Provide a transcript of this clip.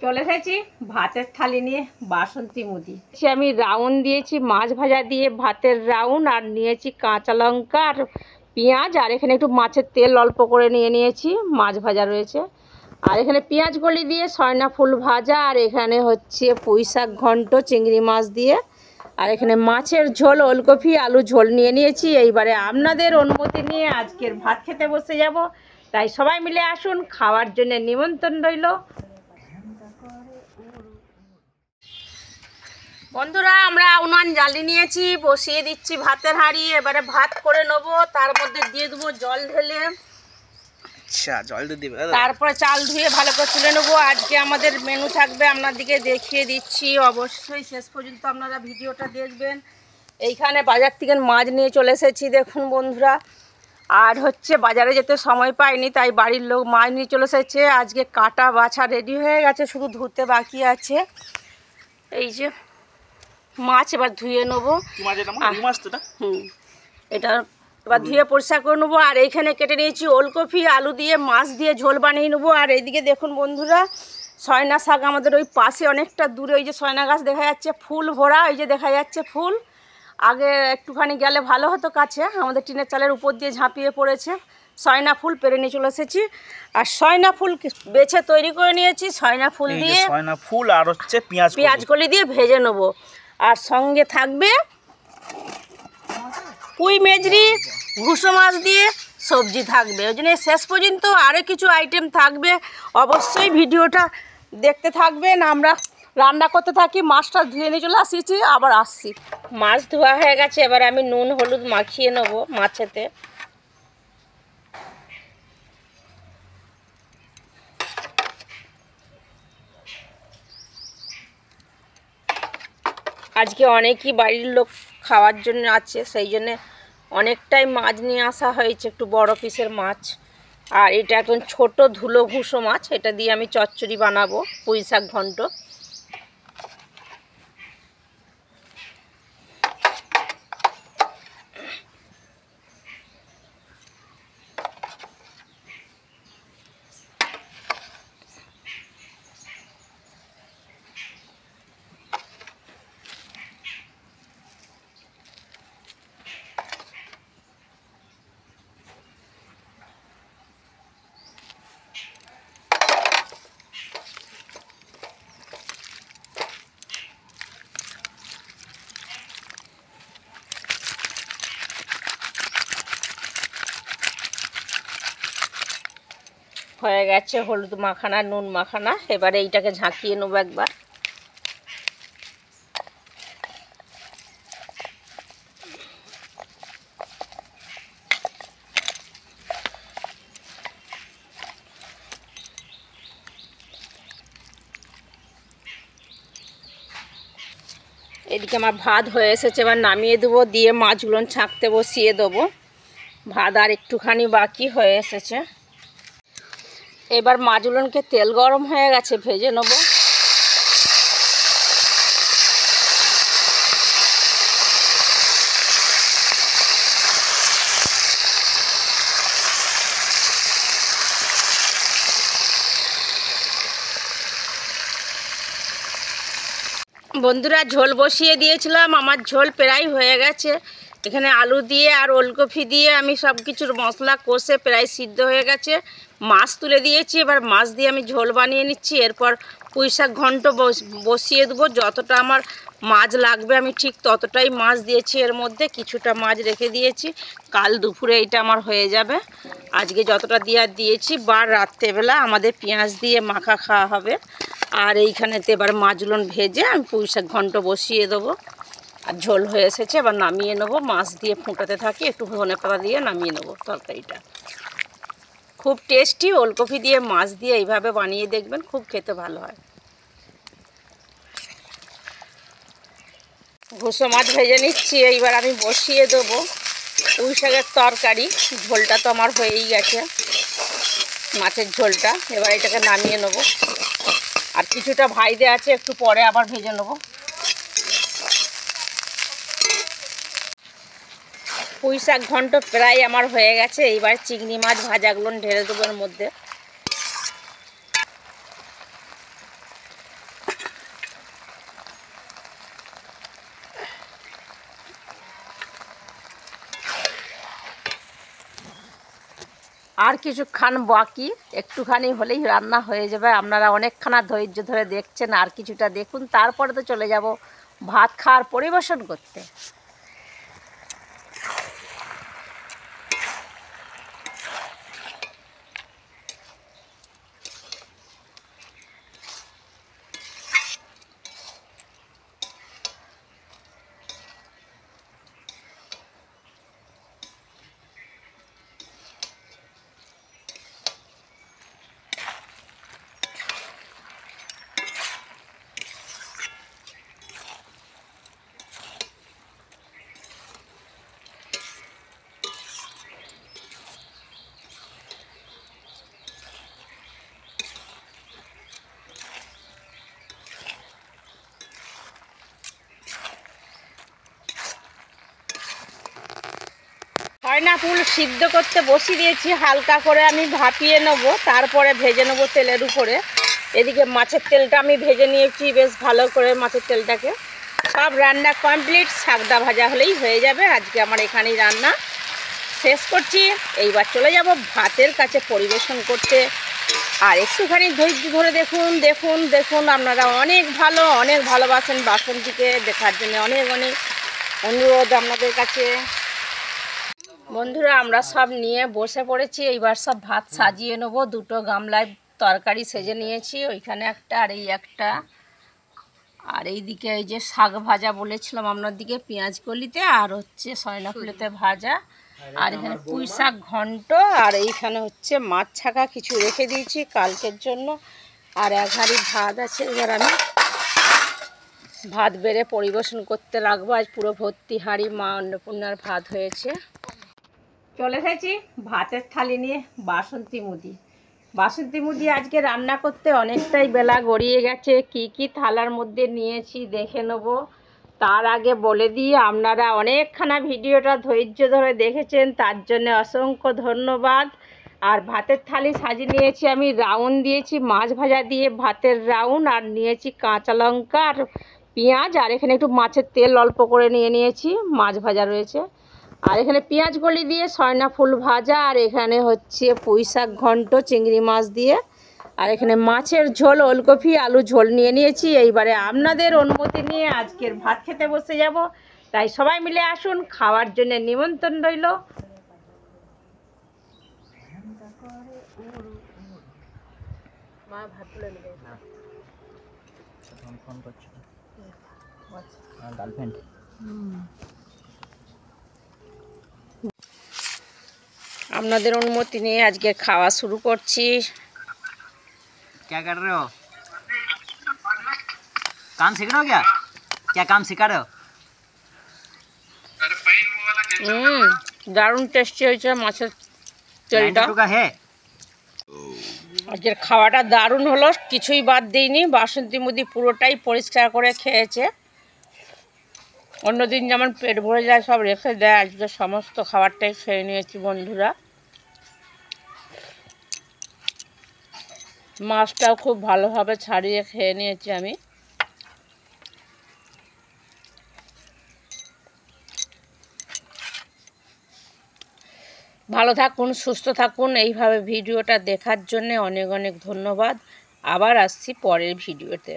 চলে এসেছি ভাতের থালি নিয়ে বাসন্তী মুদি। আমি রাউন্ড দিয়েছি মাছ ভাজা দিয়ে ভাতের রাউন্ড, আর নিয়েছি কাঁচা লঙ্কা আর পেঁয়াজ, আর এখানে একটু মাছের তেল অল্প করে নিয়েছি, মাছ ভাজা রয়েছে। আর এখানে পেঁয়াজ কলি দিয়ে সয়না ফুল ভাজা, আর এখানে হচ্ছে পুঁইশাক ঘন্ট চিংড়ি মাছ দিয়ে, আর এখানে মাছের ঝোল ওলকপি আলু ঝোল নিয়েছি। এইবারে আপনাদের অনুমতি নিয়ে আজকের ভাত খেতে বসে যাব, তাই সবাই মিলে আসুন, খাওয়ার জন্য নিমন্ত্রণ রইল। বন্ধুরা, আমরা উনান জ্বালিয়ে নিয়েছি, বসিয়ে দিচ্ছি ভাতের হাঁড়ি। এবারে ভাত করে নেবো, তার মধ্যে দিয়ে দেবো জল ঢেলে। আচ্ছা, জল দিয়ে দিবে, তারপরে চাল ধুয়ে ভালো করে তুলে নেবো। আজকে আমাদের মেনু থাকবে, আপনাদেরকে দেখিয়ে দিচ্ছি, অবশ্যই শেষ পর্যন্ত আপনারা ভিডিওটা দেখবেন। এইখানে বাজার থেকে মাছ নিয়ে চলে এসেছি, দেখুন বন্ধুরা। আর হচ্ছে বাজারে যেতে সময় পাইনি, তাই বাড়ির লোক মাছ নিয়ে চলে এসেছে। আজকে কাটা বাছা রেডি হয়ে গেছে, শুধু ধুতে বাকি আছে। এই যে মাছ এবার ধুয়ে নেবো। এটা এবার ধুয়ে পরিষ্কার করে নেবো। আর এইখানে কেটে নিয়েছি ওলকপি আলু দিয়ে মাছ দিয়ে ঝোল বানিয়ে নেবো। আর এইদিকে দেখুন বন্ধুরা, সয়না শাক আমাদের ওই পাশে অনেকটা দূরে, ওই যে সয়না গাছ দেখা যাচ্ছে ফুল ভরা, ওই যে দেখা যাচ্ছে ফুল। আগে একটুখানি গেলে ভালো হতো কাছে, আমাদের টিনের চালের উপর দিয়ে ঝাঁপিয়ে পড়েছে। সয়না ফুল পেরে নিয়ে চলে এসেছি, আর সয়না ফুল বেছে তৈরি করে নিয়েছি। সয়না ফুল দিয়ে সয়না ফুল আর হচ্ছে পেঁয়াজ কলি দিয়ে ভেজে নেবো। আর সঙ্গে থাকবে পুঁই মেজরি ঘুষো মাছ দিয়ে সবজি থাকবে। ওই জন্য শেষ পর্যন্ত আরও কিছু আইটেম থাকবে, অবশ্যই ভিডিওটা দেখতে থাকবেন। আমরা রান্না করতে থাকি। মাছটা ধুয়ে নিয়ে চলে আসছি, আবার আসছি। মাছ ধোয়া হয়ে গেছে, এবার আমি নুন হলুদ মাখিয়ে নেবো মাছেতে। আজকে অনেকই বাড়ির লোক খাওয়ার জন্য আছে, সেই জন্য অনেকটাই মাছ নিয়ে আসা হয়েছে, একটু বড় পিসের মাছ। আর এটা এখন ছোট ধুলো ঘুষো মাছ, এটা দিয়ে আমি চচ্চড়ি বানাবো, পুঁইশাক ঘন্ট। হয়ে গেছে হলুদ মাখানা নুন মাখানা, এবারে এইটাকে ঝাঁকিয়ে নেবো একবার। এদিকে আমার ভাত হয়ে এসেছে, এবার নামিয়ে দেবো, দিয়ে মাছগুলো ছাঁকতে বসিয়ে দেবো। ভাত আর একটুখানি বাকি হয়ে এসেছে। এবার মাছগুলোকে তেল গরম হয়ে গেছে, ভেজে নেব। বন্ধুরা, ঝোল বসিয়ে দিয়েছিলাম, আমার ঝোল প্রায় হয়ে গেছে। এখানে আলু দিয়ে আর ওলকপি দিয়ে আমি সব কিছুর মশলা কষে প্রায় সিদ্ধ হয়ে গেছে। মাছ তুলে দিয়েছি, এবার মাছ দিয়ে আমি ঝোল বানিয়ে নিচ্ছি। এরপর পুঁইশাক ঘন্ট বসিয়ে দেবো। যতটা আমার মাছ লাগবে আমি ঠিক ততটাই মাছ দিয়েছি, এর মধ্যে কিছুটা মাছ রেখে দিয়েছি, কাল দুপুরে এটা আমার হয়ে যাবে। আজকে যতটা দিয়েছি, বা রাত্রেবেলা আমাদের পেঁয়াজ দিয়ে মাখা খাওয়া হবে। আর এইখানেতে এবার মাছগুলো ভেজে আমি পুঁইশাক ঘন্ট বসিয়ে দেবো। আর ঝোল হয়ে এসেছে, এবার নামিয়ে নেবো। মাছ দিয়ে ফুটাতে থাকি, একটু ধনেপাতা দিয়ে নামিয়ে নেবো তরকারিটা। খুব টেস্টি, ওলকপি দিয়ে মাছ দিয়ে এইভাবে বানিয়ে দেখবেন, খুব খেতে ভালো হয়। ঘুষো মাছ ভেজে নিচ্ছি, এইবার আমি বসিয়ে দেবো পুঁই শাকের তরকারি। ঝোলটা তো আমার হয়েই গেছে, মাছের ঝোলটা। এবার এটাকে নামিয়ে নেবো। আর কিছুটা ভাইদে আছে, একটু পরে আবার ভেজে নেবো। পুঁইশাক ঘন্ট প্রায় আমার হয়ে গেছে। এইবার চিংড়ি মাছ ভাজাগুলো ঢেলে দেবো এর মধ্যে। আর কিছুক্ষণ বাকি, একটুখানি হলেই রান্না হয়ে যাবে। আপনারা অনেকখানা ধৈর্য ধরে দেখছেন, আর কিছুটা দেখুন, তারপরে তো চলে যাব ভাত খাওয়ার পরিবেশন করতে। সয়না ফুল সিদ্ধ করতে বসিয়ে দিয়েছি, হালকা করে আমি ভাপিয়ে নেব, তারপরে ভেজে নেব তেলের উপরে। এদিকে মাছের তেলটা আমি ভেজে নিয়েছি বেশ ভালো করে, মাছের তেলটাকে। সব রান্না কমপ্লিট, শাকদা ভাজা হলেই হয়ে যাবে। আজকে আমার এখানেই রান্না শেষ করছি। এইবার চলে যাব ভাতের কাছে পরিবেশন করতে। আর একটুখানি ধৈর্য ধরে দেখুন দেখুন দেখুন, আপনারা অনেক ভালোবাসেন বাসন্তীকে, দেখার জন্য অনেক অনেক অনুরোধ আপনাদের কাছে। বন্ধুরা, আমরা সব নিয়ে বসে পড়েছি। এইবার সব ভাত সাজিয়ে নেবো। দুটো গামলায় তরকারি সেজে নিয়েছি, ওইখানে একটা আর এই একটা। আর এইদিকে এই যে শাক ভাজা বলেছিলাম আপনার দিকে, পেঁয়াজ কলিতে, আর হচ্ছে সয়না ফুলেতে ভাজা, আর এখানে পুঁই শাক ঘন্ট, আর এইখানে হচ্ছে মাছ ছাকা কিছু রেখে দিয়েছি কালকের জন্য। আর এক হাঁড়ি ভাত আছে। এবার আমি ভাত বেড়ে পরিবেশন করতে লাগবো। আজ পুরো ভর্তি হাঁড়ি মা অন্নপূর্ণার ভাত হয়েছে। চলে এসেছি ভাতের থালি নিয়ে। বাসন্তী মুদি আজকে রান্না করতে অনেকটাই বেলা গড়িয়ে গেছে। কি কি থালার মধ্যে নিয়েছি দেখে নেব। তার আগে বলে দিই, আপনারা অনেকখানা ভিডিওটা ধৈর্য ধরে দেখেছেন, তার জন্য অসংখ্য ধন্যবাদ। আর ভাতের থালি সাজিয়ে নিয়েছি আমি, রাউন্ড দিয়েছি মাছ ভাজা দিয়ে ভাতের রাউন্ড, আর নিয়েছি কাঁচা লঙ্কা আর পেঁয়াজ, আর এখানে একটু মাছের তেল অল্প করে নিয়েছি, মাছ ভাজা রয়েছে। আর এখানে পেঁয়াজ কলি দিয়ে সয়না ফুল ভাজা, আর এখানে হচ্ছে পুঁই শাক ঘন্ট চিংড়ি মাছ দিয়ে, আর এখানে মাছের ঝোল, ওলকপি আলু ঝোল নিয়ে নিয়েছি। এইবারে আপনাদের অনুমতি নিয়ে আজকের ভাত খেতে বসে যাব, তাই সবাই মিলে আসুন, খাওয়ার জন্য নিমন্ত্রণ রইল। মা ভাত তুলে নেবে। ফোন করছি গার্লফ্রেন্ড। আপনাদের অনুমতি নিয়ে আজকে খাওয়া শুরু করছি। क्या कर रहे हो? काम सीख रहे हो क्या काम सिखा रहे हो? দারুণ টেস্টি হয়েছে মাছের তেলটা। है আজকের খাওয়াটা দারুণ হলো, কিছুই বাদ দিইনি। বাসন্তী মুদি পুরোটাই পরিষ্কার করে খেয়েছে। অন্যদিন যেমন পেট ভরে যায় সব রেখে দেয়, আজকে সমস্ত খাবারটাই খেয়ে নিয়েছি বন্ধুরা। মাছটাও খুব ভালোভাবে ছাড়িয়ে খেয়ে নিয়েছি আমি। ভালো থাকুন, সুস্থ থাকুন। এইভাবে ভিডিওটা দেখার জন্য অনেক অনেক ধন্যবাদ। আবার আসছি পরের ভিডিওতে।